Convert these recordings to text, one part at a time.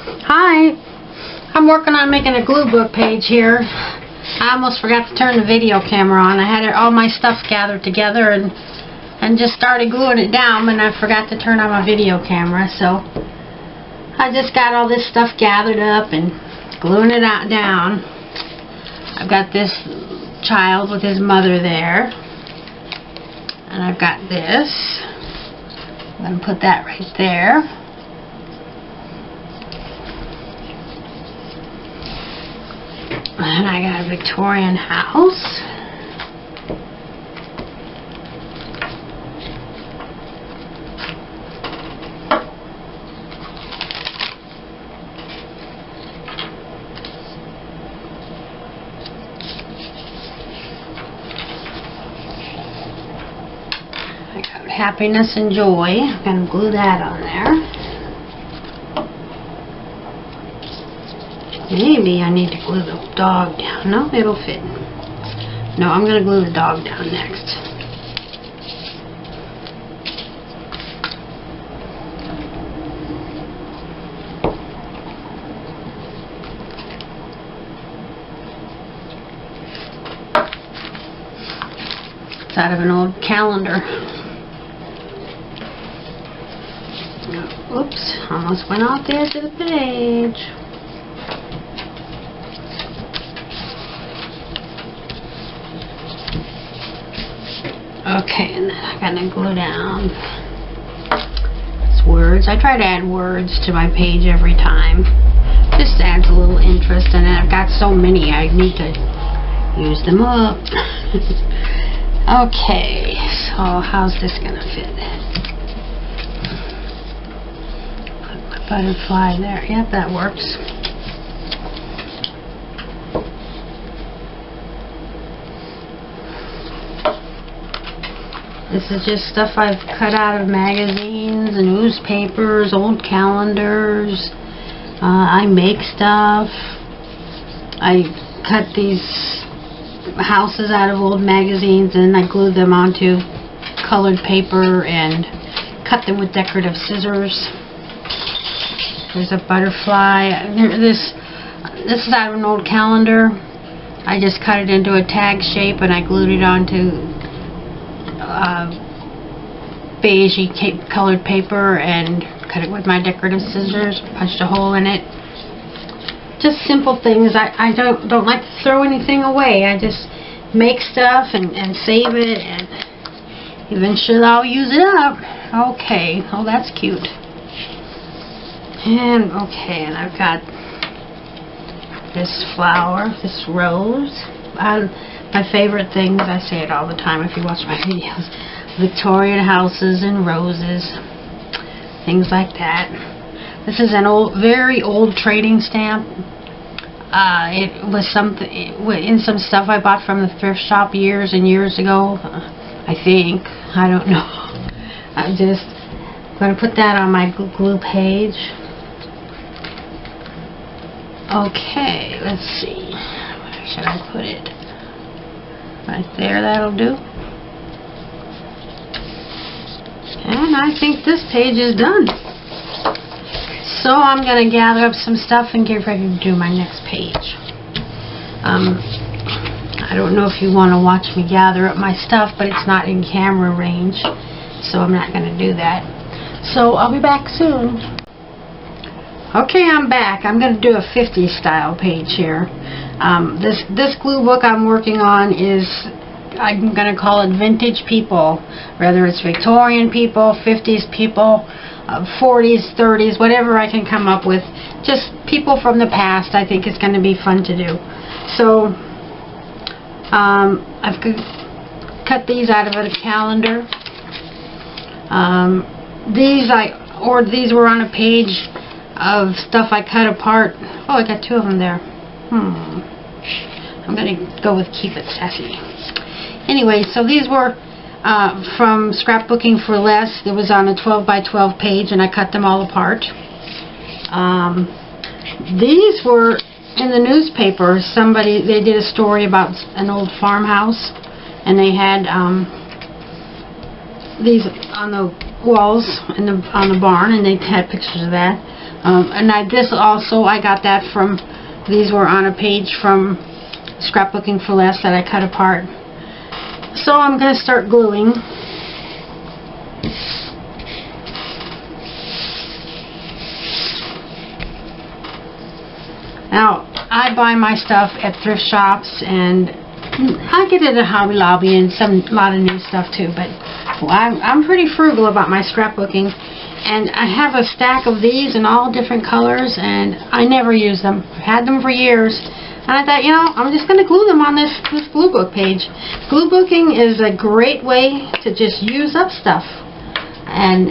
Hi, I'm working on making a glue book page here. I almost forgot to turn the video camera on. I had all my stuff gathered together and just started gluing it down, and I forgot to turn on my video camera. So I just got all this stuff gathered up and gluing it down. I've got this child with his mother there, and I've got this. I'm going to put that right there. And I got a Victorian house. I got happiness and joy. I'm going to glue that on there. Maybe I need to glue the dog down. No, it'll fit. No, I'm going to glue the dog down next. It's out of an old calendar. Oops, almost went off the edge of the page. Okay, and then I'm going to glue down these words. I try to add words to my page every time. Just adds a little interest, and I've got so many I need to use them up. Okay, so how's this going to fit? Put my butterfly there. Yep, that works. This is just stuff I've cut out of magazines and newspapers, old calendars. I make stuff. I cut these houses out of old magazines and I glued them onto colored paper and cut them with decorative scissors. There's a butterfly. This is out of an old calendar. I just cut it into a tag shape and I glued it onto beigey colored paper and cut it with my decorative scissors, punched a hole in it. Just simple things. I don't like to throw anything away. I just make stuff and save it, and eventually I'll use it up. Okay, oh that's cute. And okay, and I've got this flower, this rose. My favorite things, I say it all the time if you watch my videos, Victorian houses and roses, things like that. This is an very old trading stamp. It was something in some stuff I bought from the thrift shop years and years ago. I think. I don't know. I'm just going to put that on my glue page. Okay, let's see. Where should I put it? Right there, that'll do. And I think this page is done. So I'm going to gather up some stuff and get ready to do my next page. I don't know if you want to watch me gather up my stuff, but it's not in camera range, so I'm not going to do that. So I'll be back soon. Okay, I'm back. I'm going to do a 50s style page here. This glue book I'm working on is, I'm going to call it vintage people. Whether it's Victorian people, 50s people, 40s, 30s, whatever I can come up with. Just people from the past. I think it's going to be fun to do. So I've cut these out of a calendar. These were on a page of stuff I cut apart. Oh, I got two of them there. I'm going to go with Keep It Sassy. Anyway, so these were from Scrapbooking for Less. It was on a 12 by 12 page and I cut them all apart. These were in the newspaper. They did a story about an old farmhouse and they had these on the walls on the barn, and they had pictures of that. This also, I got that from, these were on a page from Scrapbooking for Less that I cut apart. So I'm going to start gluing. Now, I buy my stuff at thrift shops, and I get it at Hobby Lobby and a lot of new stuff too, but I'm pretty frugal about my scrapbooking, and I have a stack of these in all different colors, and I never use them. I've had them for years, and I thought, you know, I'm just going to glue them on this Gluebook page. Gluebooking is a great way to just use up stuff and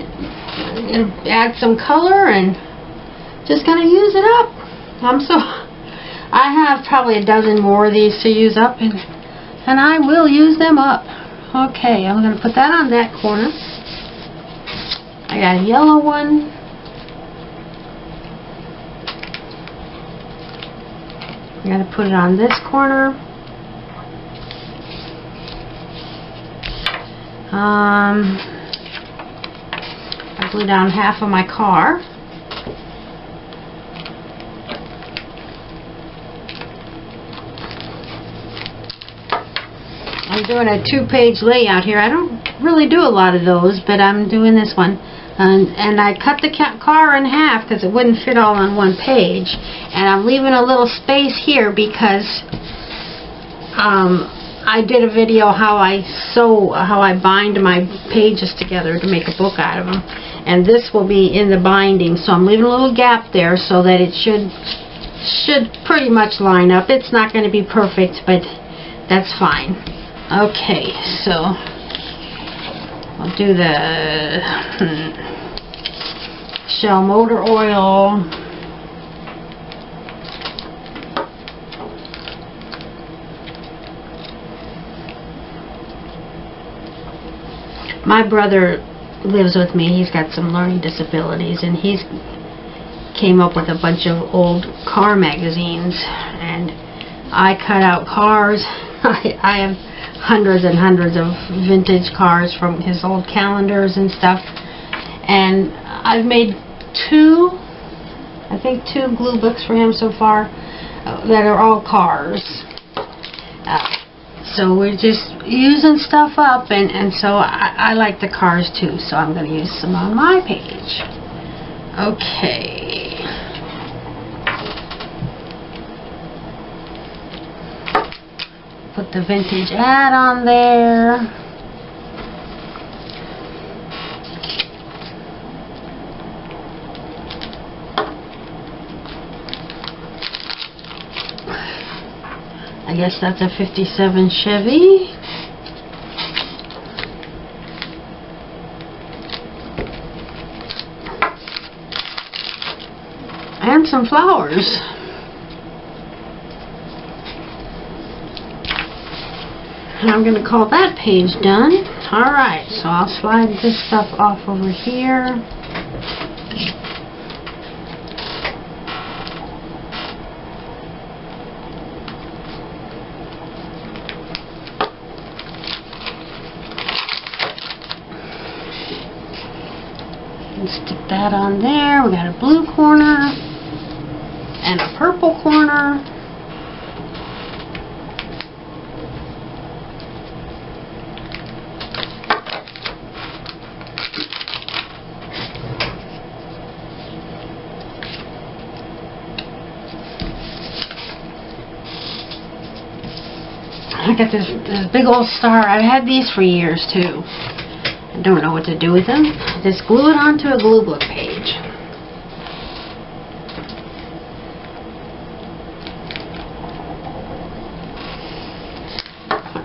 add some color and just kind of use it up. I have probably a dozen more of these to use up, and I will use them up. Okay, I'm going to put that on that corner. I got a yellow one. I got to put it on this corner. I glue down half of my car. I'm doing a 2-page layout here. I don't really do a lot of those, but I'm doing this one. And I cut the car in half because it wouldn't fit all on one page. And I'm leaving a little space here because I did a video how I bind my pages together to make a book out of them. And this will be in the binding, so I'm leaving a little gap there so that it should pretty much line up. It's not going to be perfect, but that's fine. Okay, so I'll do the Shell motor oil. My brother lives with me. He's got some learning disabilities, and he's came up with a bunch of old car magazines, and I cut out cars. I have hundreds and hundreds of vintage cars from his old calendars and stuff, and I've made two Gluebooks for him so far that are all cars. So we're just using stuff up, and so I like the cars too, so I'm going to use some on my page. Okay. Put the vintage ad on there. I guess that's a 57 Chevy. And some flowers. And I'm going to call that page done. Alright, so I'll slide this stuff off over here. And stick that on there. We got a blue corner and a purple corner. I got this big old star. I've had these for years too. I don't know what to do with them. Just glue it onto a Gluebook page.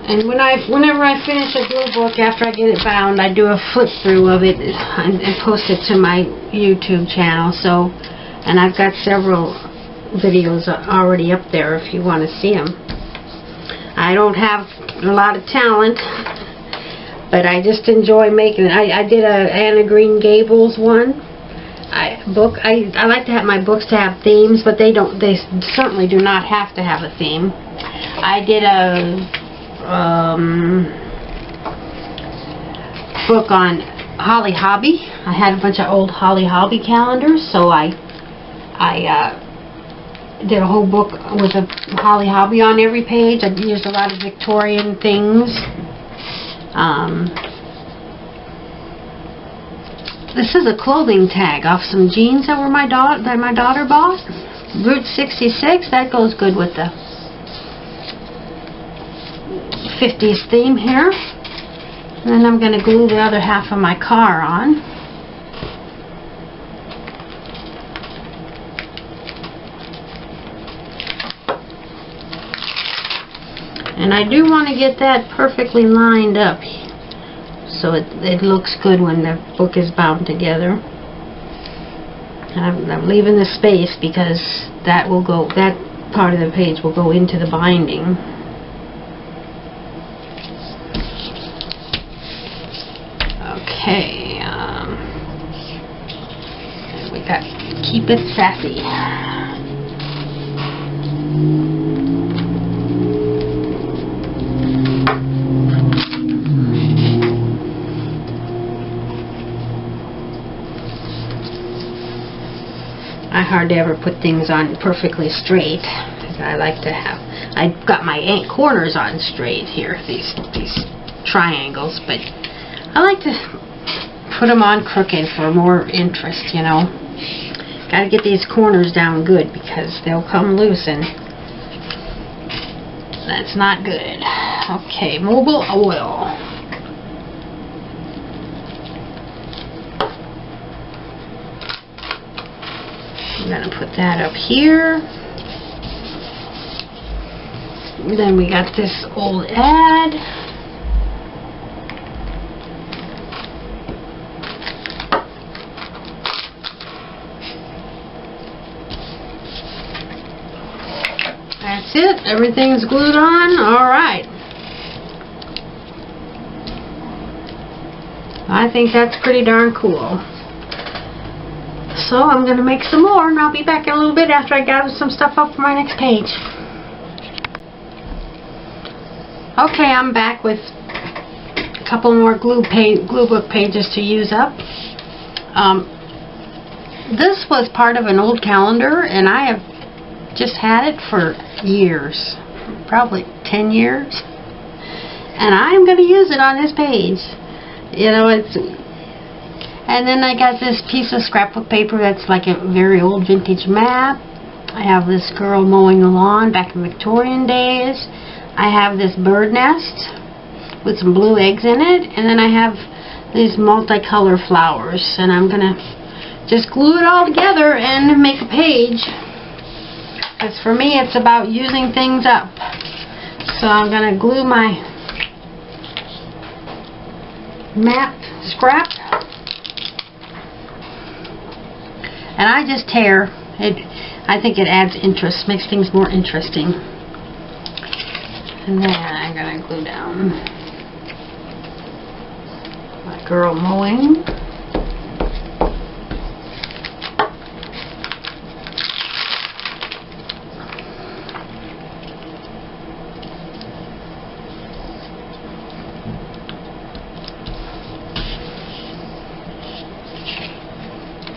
And whenever I finish a Gluebook, after I get it bound, I do a flip through of it and post it to my YouTube channel. So, and I've got several videos already up there if you want to see them. I don't have a lot of talent, but I just enjoy making it. I did a Anna Green Gables one. I like to have my books to have themes, but they certainly do not have to have a theme. I did a book on Holly Hobby. I had a bunch of old Holly Hobby calendars, so I I did a whole book with a Holly Hobby on every page. I used a lot of Victorian things. This is a clothing tag off some jeans that my daughter bought. Route 66. That goes good with the 50s theme here. And then I'm going to glue the other half of my car on. And I do want to get that perfectly lined up so it looks good when the book is bound together. And I'm leaving the space because that part of the page will go into the binding. Okay, we got Keep It Sassy. I hardly ever put things on perfectly straight because I like to have. I've got my corners on straight here, these triangles, but I like to put them on crooked for more interest, you know. Got to get these corners down good because they'll come loose and that's not good. Okay, mobile oil. I'm going to put that up here. Then we got this old ad. That's it. Everything's glued on. Alright. I think that's pretty darn cool. So I'm going to make some more and I'll be back in a little bit after I gather some stuff up for my next page. Okay, I'm back with a couple more glue book pages to use up. This was part of an old calendar and I have just had it for years, probably 10 years. And I'm going to use it on this page. You know, and then I got this piece of scrapbook paper that's like a very old vintage map. I have this girl mowing the lawn back in Victorian days. I have this bird nest with some blue eggs in it. And then I have these multicolor flowers. And I'm going to just glue it all together and make a page. Because for me it's about using things up. So I'm going to glue my map scrap. And I just tear it. I think it adds interest, makes things more interesting. And then I'm going to glue down my girl mowing.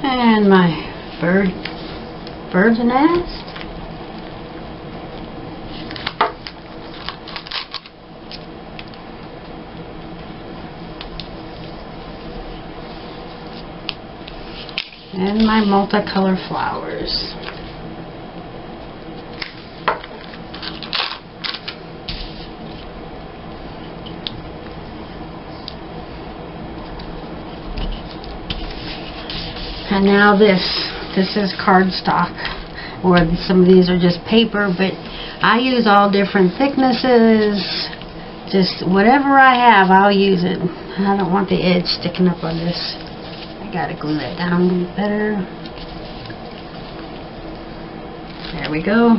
And my bird's nest. And my multicolor flowers. And now this is cardstock, or some of these are just paper, but I use all different thicknesses. Just whatever I have, I'll use it. I don't want the edge sticking up on this. I gotta glue that down a little better. There we go.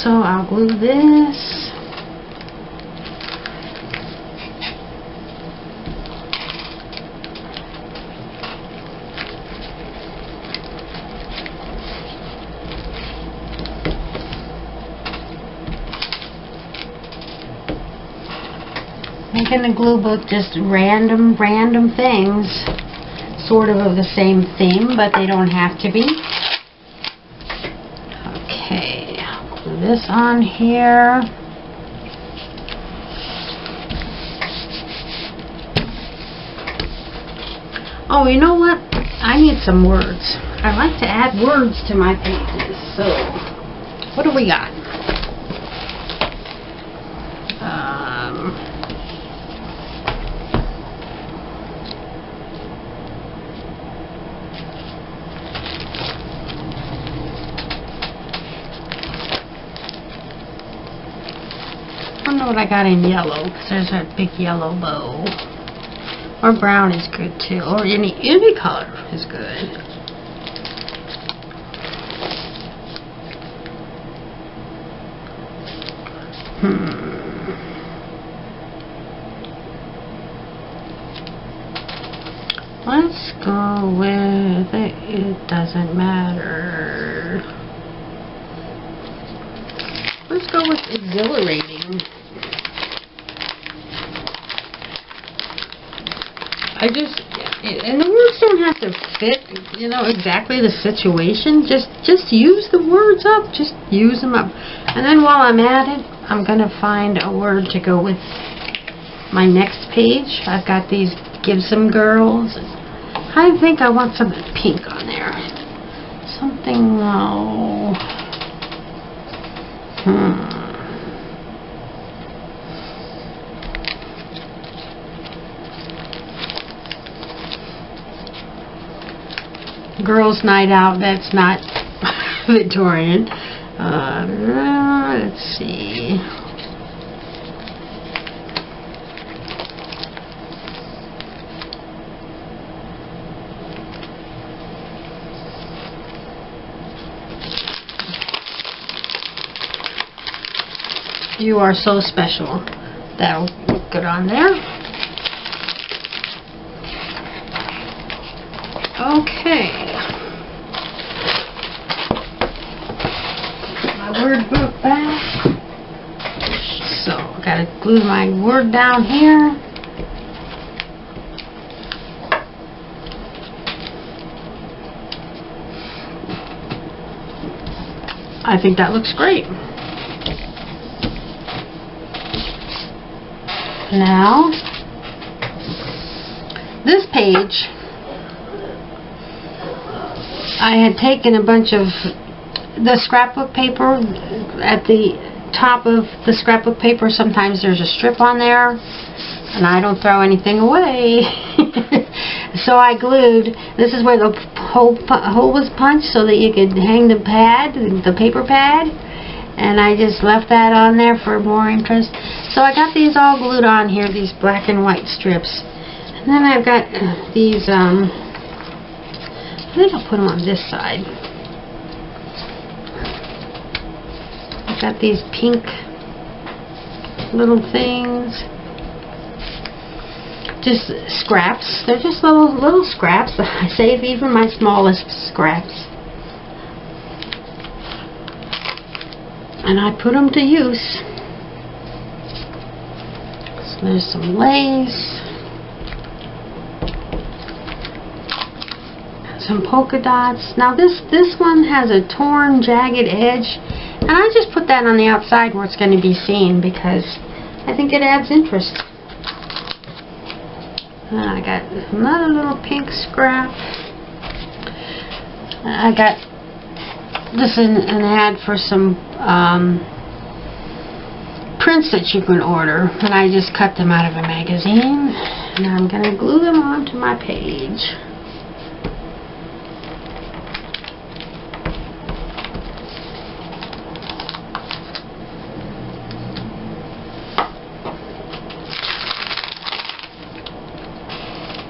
So I'll glue this. Making the glue book just random things. sort of the same theme, but they don't have to be. Okay, I'll glue this on here. Oh, you know what? I need some words. I like to add words to my pages. So, what do we got? I don't know what I got in yellow, because there's that big yellow bow. Or brown is good too, or any color is good. Let's go with it. It doesn't matter. Let's go with exhilarating. And the words don't have to fit, you know, exactly the situation. Just use the words up. Just use them up. And then while I'm at it, I'm going to find a word to go with my next page. I've got these Give Some Girls. I think I want something pink on there. Something, Girls' Night Out, that's not Victorian. Let's see. You Are So Special. That'll look good on there. Okay. My word book back. So, gotta glue my word down here. I think that looks great. Now, this page, I had taken a bunch of the scrapbook paper. At the top of the scrapbook paper, sometimes there's a strip on there, and I don't throw anything away. So I glued, this is where the hole was punched so that you could hang the pad, the paper pad, and I just left that on there for more interest. So I got these all glued on here, these black and white strips. And then I've got these, I think I'll put them on this side. I've got these pink little things. Just scraps. They're just little scraps. I save even my smallest scraps. And I put them to use. So there's some lace. Some polka dots. Now this one has a torn, jagged edge. And I just put that on the outside where it's going to be seen because I think it adds interest. And I got another little pink scrap. I got this is an ad for some prints that you can order, and I just cut them out of a magazine, and I'm going to glue them onto my page.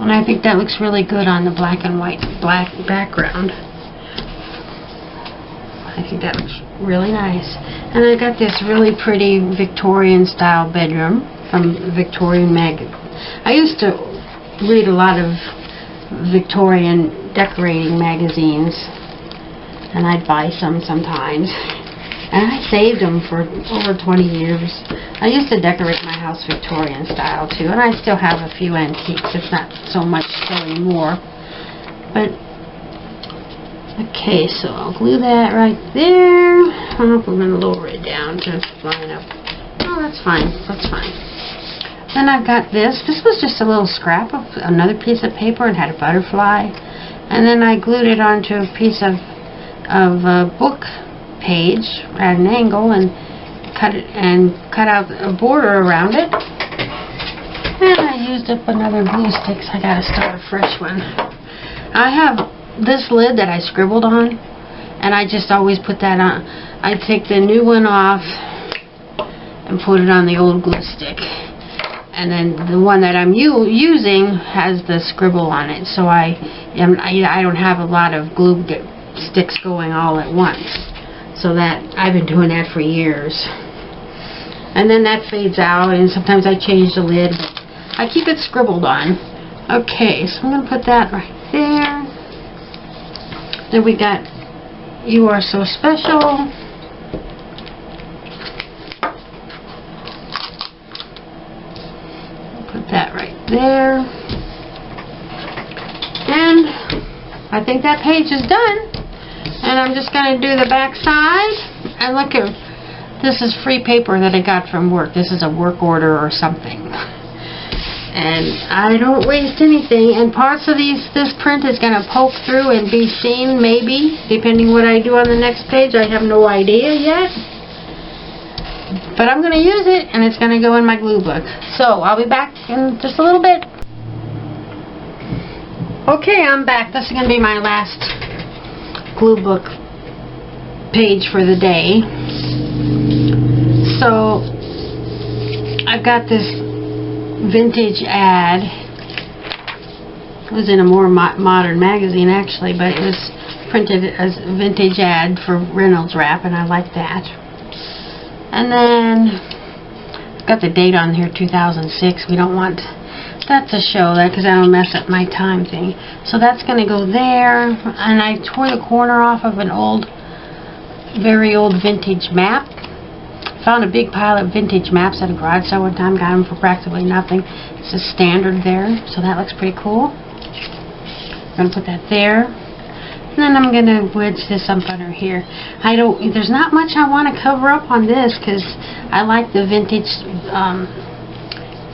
And I think that looks really good on the black and white background. I think that looks really nice. And I got this really pretty Victorian style bedroom from Victorian I used to read a lot of Victorian decorating magazines, and I'd buy some sometimes. And I saved them for over 20 years. I used to decorate my house Victorian style too, and I still have a few antiques. It's not so much so anymore. But okay, so I'll glue that right there. I don't know if we're going to lower it down to line up. Oh, that's fine. That's fine. Then I've got this. This was just a little scrap of another piece of paper and had a butterfly. And then I glued it onto a piece of a book page at an angle and cut out a border around it. And I used up another glue stick, so I got to start a fresh one. I have this lid that I scribbled on, and I just always put that on. I take the new one off and put it on the old glue stick. And then the one that I'm using has the scribble on it, so I don't have a lot of glue sticks going all at once. So that I've been doing that for years. And then that fades out, and sometimes I change the lid, but I keep it scribbled on. Okay, so I'm going to put that right there. Then we got You Are So Special. Put that right there. And I think that page is done. And I'm just going to do the back side. And look at, this is free paper that I got from work. This is a work order or something. And I don't waste anything. And parts of this print is going to poke through and be seen, maybe, depending what I do on the next page. I have no idea yet. But I'm going to use it, and it's going to go in my glue book. So I'll be back in just a little bit. Okay, I'm back. This is going to be my last glue book page for the day. So I've got this vintage ad. It was in a more modern magazine, actually, but it was printed as a vintage ad for Reynolds Wrap, and I like that. And then I've got the date on here, 2006. We don't want that to show that because that'll mess up my time thing. So that's going to go there. And I tore the corner off of an old, very old vintage map. Found a big pile of vintage maps at a garage sale one time. Got them for practically nothing. It's a standard there, so that looks pretty cool. I'm going to put that there. And then I'm going to wedge this up under here. There's not much I want to cover up on this because I like the vintage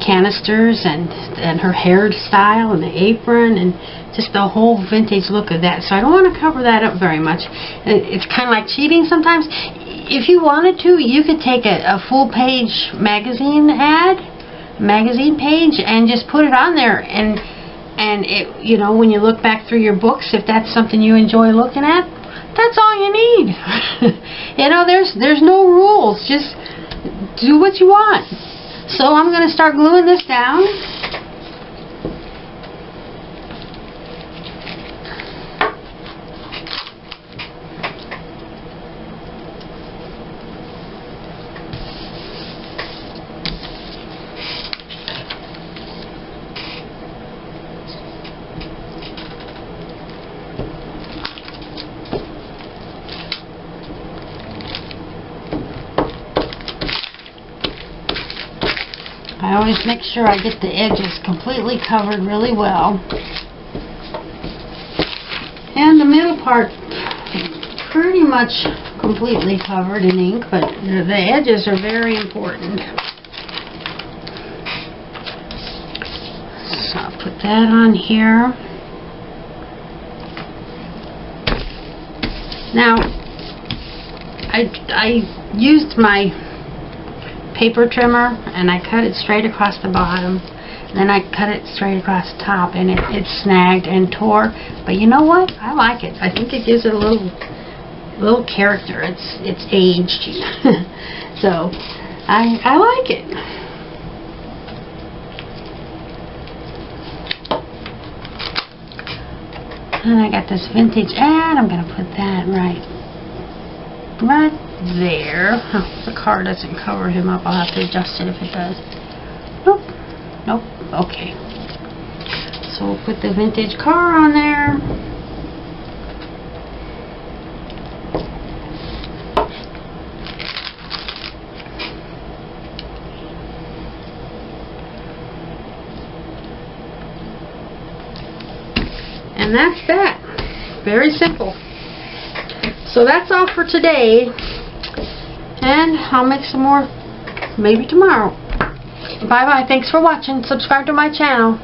canisters and her hairstyle and the apron and just the whole vintage look of that. So I don't want to cover that up very much. It's kind of like cheating sometimes. If you wanted to, you could take a full page magazine page and just put it on there, and it, you know, when you look back through your books, if that's something you enjoy looking at, that's all you need. You know, there's no rules. Just do what you want. So I'm going to start gluing this down. I always make sure I get the edges completely covered really well. And the middle part pretty much completely covered in ink, but the edges are very important. So I'll put that on here. Now, I used my paper trimmer and I cut it straight across the bottom, then I cut it straight across the top, and it snagged and tore. But you know what? I like it. I think it gives it a little character. It's aged. So I like it. And I got this vintage ad. I'm gonna put that right there. Oh, the car doesn't cover him up. I'll have to adjust it if it does. Nope. Nope. Okay. So we'll put the vintage car on there. And that's that. Very simple. So that's all for today. And I'll make some more maybe tomorrow. Bye-bye. Thanks for watching. Subscribe to my channel.